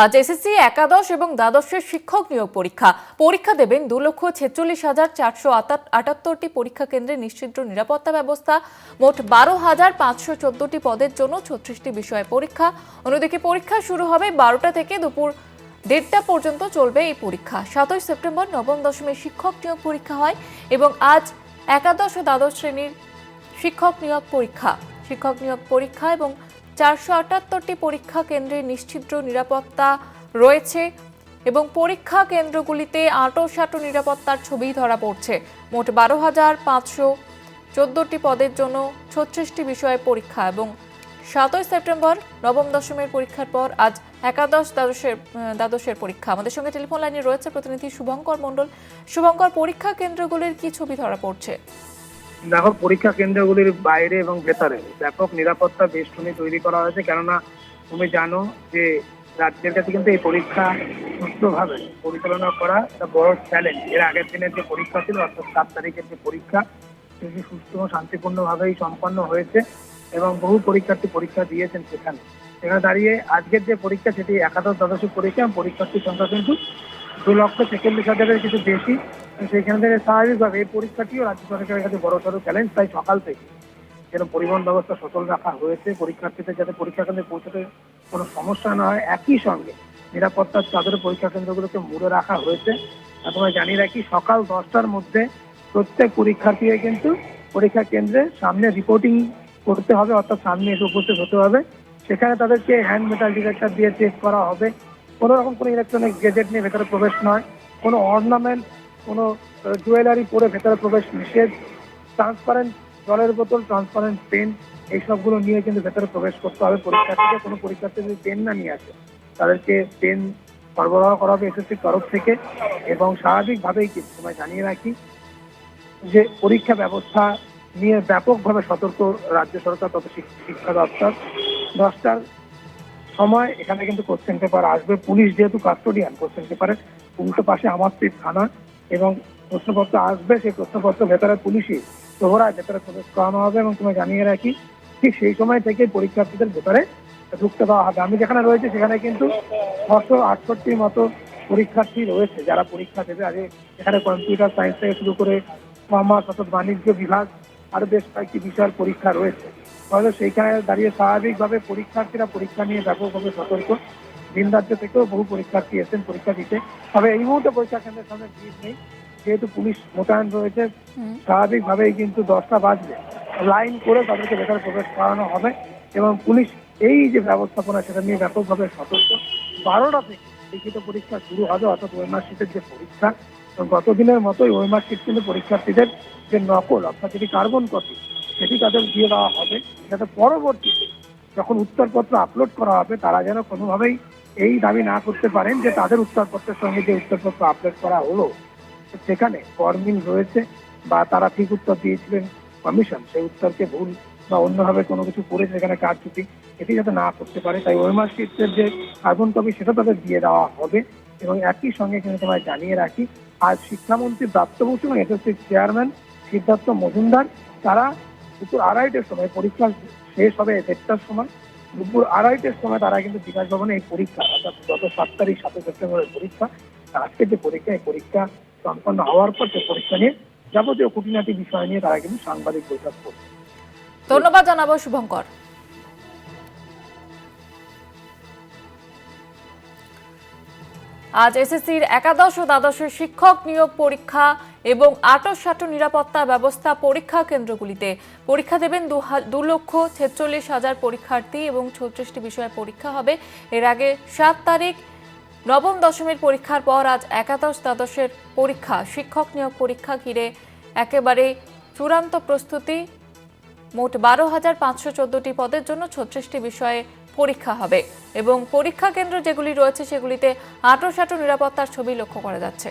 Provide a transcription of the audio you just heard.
আজ এসএসসি একাদশ এবং দ্বাদশের শিক্ষক নিয়োগ পরীক্ষা দেবেন 2,46,478টি পরীক্ষা কেন্দ্রে নিশ্চিদ্র নিরাপত্তা ব্যবস্থা। মোট 12,514টি পদের জন্য 36টি বিষয়ে পরীক্ষা। অন্যদিকে পরীক্ষা শুরু হবে 12টা থেকে দুপুর 1:30টা পর্যন্ত চলবে এই পরীক্ষা। 7 সেপ্টেম্বর নবম দশমের শিক্ষক নিয়োগ পরীক্ষা হয় এবং আজ একাদশ ও দ্বাদশ শ্রেণীর শিক্ষক নিয়োগ পরীক্ষা এবং 478টি পরীক্ষা কেন্দ্রে নিশ্চিদ্র নিরাপত্তা রয়েছে এবং পরীক্ষা কেন্দ্রগুলিতে আঁটো নিরাপত্তার ছবি ধরা পড়ছে। মোট 12,514টি পদের জন্য 36টি বিষয়ে পরীক্ষা এবং 7 সেপ্টেম্বর নবম দশমের পরীক্ষার পর আজ একাদশ দ্বাদশের পরীক্ষা। আমাদের সঙ্গে টেলিফোন লাইনে রয়েছে প্রতিনিধি শুভঙ্কর মণ্ডল। শুভঙ্কর, পরীক্ষা কেন্দ্রগুলির কি ছবি ধরা পড়ছে? দেখো, পরীক্ষা কেন্দ্রগুলির বাইরে এবং ভেতরে ব্যাপক নিরাপত্তা বেষ্টনী তৈরি করা হয়েছে। কেননা তুমি জানো যে রাজ্যের কাছে কিন্তু এই পরীক্ষা সুষ্ঠুভাবে পরিচালনা করা একটা বড় চ্যালেঞ্জ। এর আগের দিনের যে পরীক্ষা ছিল, অর্থাৎ 7 তারিখের যে পরীক্ষা, সেটি সুষ্ঠু ও শান্তিপূর্ণভাবেই সম্পন্ন হয়েছে এবং বহু পরীক্ষার্থী পরীক্ষা দিয়েছেন সেখানে দাঁড়িয়ে আজকের যে পরীক্ষা সেটি একাদশ দ্বাদশের পরীক্ষা। পরীক্ষার্থীর সংখ্যা কিন্তু 2,46,000-এর কিছু বেশি। সেইখান থেকে স্বাভাবিকভাবে এই পরীক্ষাটিও রাজ্য সরকারের কাছে বড়সড় চ্যালেঞ্জ। তাই সকাল থেকে যেন পরিবহন ব্যবস্থা সচল রাখা হয়েছে, পরীক্ষার্থীদের যাতে পরীক্ষা কেন্দ্রে পৌঁছতে কোনো সমস্যা না হয়। একই সঙ্গে নিরাপত্তার চাদরে পরীক্ষা কেন্দ্রগুলোকে মুড়ে রাখা হয়েছে। তোমায় জানিয়ে রাখি, সকাল 10টার মধ্যে প্রত্যেক পরীক্ষার্থীকে কিন্তু পরীক্ষা কেন্দ্রে সামনে রিপোর্টিং করতে হবে, অর্থাৎ সামনে এসে উপস্থিত হতে হবে। সেখানে তাদেরকে হ্যান্ড মেটাল ডিটেক্টর দিয়ে চেক করা হবে। কোনো রকম কোনো ইলেকট্রনিক গেজেট নিয়ে ভেতরে প্রবেশ নয়, কোনো অর্নামেন্ট, কোনো জুয়েলারি পরে ভেতরে প্রবেশ নিষেধ। ট্রান্সপারেন্ট জলের বোতল, ট্রান্সপারেন্ট পেন, এইসবগুলো নিয়ে কিন্তু ভেতরে প্রবেশ করতে হবে পরীক্ষার্থীকে। কোনো পরীক্ষার্থী যদি পেন না নিয়ে আসে তাদেরকে পেন সরবরাহ করা হবে এসএসসির তরফ থেকে। এবং স্বাভাবিকভাবেই কিন্তু তোমায় জানিয়ে রাখি যে পরীক্ষা ব্যবস্থা নিয়ে ব্যাপকভাবে সতর্ক রাজ্য সরকার তথা শিক্ষা দপ্তর। 10টার সময় এখানে কিন্তু কোশ্চেন পেপার আসবে। পুলিশ যেহেতু কাস্টোডিয়ান, কোশ্চেন পেপারের উল্টো পাশে আমার স্ট্রিট থানা এবং প্রশ্নপত্র আসবে। সেই প্রশ্নপত্র ভেতরে পুলিশই প্রহরায় ভেতরে প্রবেশ করানো হবে এবং তুমি জানিয়ে রাখি ঠিক সেই সময় থেকে পরীক্ষার্থীদের ভেতরে ঢুকতে দেওয়া হবে। আমি যেখানে রয়েছে সেখানে কিন্তু 668 মতো পরীক্ষার্থী রয়েছে যারা পরীক্ষা দেবে। আগে এখানে কম্পিউটার সায়েন্স থেকে শুরু করে কমার্স অর্থাৎ বাণিজ্য বিভাগ আরো বেশ কয়েকটি বিষয়ের পরীক্ষা রয়েছে। তাহলে সেইখানে দাঁড়িয়ে স্বাভাবিকভাবে পরীক্ষার্থীরা পরীক্ষা নিয়ে ব্যাপকভাবে সতর্ক। ভিন রাজ্য থেকেও বহু পরীক্ষার্থী এসেছেন পরীক্ষা দিতে। তবে এই মুহূর্তে পরীক্ষা কেন্দ্রের সামনে ভিড় নেই, যেহেতু পুলিশ মোতায়েন রয়েছে। স্বাভাবিকভাবেই কিন্তু 10টা বাজলে লাইন করে তাদেরকে ভেতরে প্রবেশ করানো হবে এবং পুলিশ এই যে ব্যবস্থাপনা সেটা নিয়ে ব্যাপকভাবে সতর্ক। 12টা থেকে লিখিত পরীক্ষা শুরু হবে, অর্থাৎ ওএমআর শিটের যে পরীক্ষা। গতদিনের মতোই ওএমআর শিট কিন্তু পরীক্ষার্থীদের যে নকল অর্থাৎ যেটি কার্বন কপি সেটি তাদের দিয়ে দেওয়া হবে, যাতে পরবর্তীতে যখন উত্তরপত্র আপলোড করা হবে তারা যেন কোনোভাবেই এই দাবি না করতে পারেন যে তাদের উত্তরপত্রের সঙ্গে যে উত্তরপত্র আপলোড করা হলো সেখানে গরমিল রয়েছে বা তারা ঠিক উত্তর দিয়েছিলেন কমিশন সেই উত্তরকে ভুল বা অন্যভাবে কোনো কিছু করে সেখানে কারচুপি, এটি যাতে না করতে পারে। তাই ওএমআর শিটের যে কার্বন কপি সেটা তাদের দিয়ে দেওয়া হবে। এবং একই সঙ্গে কিন্তু তোমায় জানিয়ে রাখি, আজ শিক্ষামন্ত্রী ব্রাত্যভূষণ এবং এসএসসির চেয়ারম্যান সিদ্ধার্থ মজুমদার তারা দুপুর 2:30টার সময়, পরীক্ষা শেষ হবে 1:30টার সময়, দুপুর 2:30টার সময় তারা কিন্তু বিকাশ ভবনে এই পরীক্ষা অর্থাৎ গত 7 তারিখ 7 সেপ্টেম্বরের পরীক্ষা, আজকের যে পরীক্ষা, এই পরীক্ষা সম্পন্ন হওয়ার পর সেই পরীক্ষা নিয়ে যাবতীয় খুঁটিনাটি বিষয় নিয়ে তারা কিন্তু সাংবাদিক বৈঠক করবে। ধন্যবাদ জানাবো শুভঙ্কর। আজ এসএসসির একাদশ ও দ্বাদশের শিক্ষক নিয়োগ পরীক্ষা এবং আঁটো নিরাপত্তা ব্যবস্থা পরীক্ষা কেন্দ্রগুলিতে। পরীক্ষা দেবেন 2,46,000 পরীক্ষার্থী এবং 36টি বিষয়ে পরীক্ষা হবে। এর আগে 7 তারিখ নবম দশমের পরীক্ষার পর আজ একাদশ দ্বাদশের পরীক্ষা। শিক্ষক নিয়োগ পরীক্ষা ঘিরে একেবারে চূড়ান্ত প্রস্তুতি। মোট 12,514টি পদের জন্য 36টি বিষয়ে পরীক্ষা হবে এবং পরীক্ষা কেন্দ্র যেগুলি রয়েছে সেগুলিতে আঁটো নিরাপত্তার ছবি লক্ষ্য করা যাচ্ছে।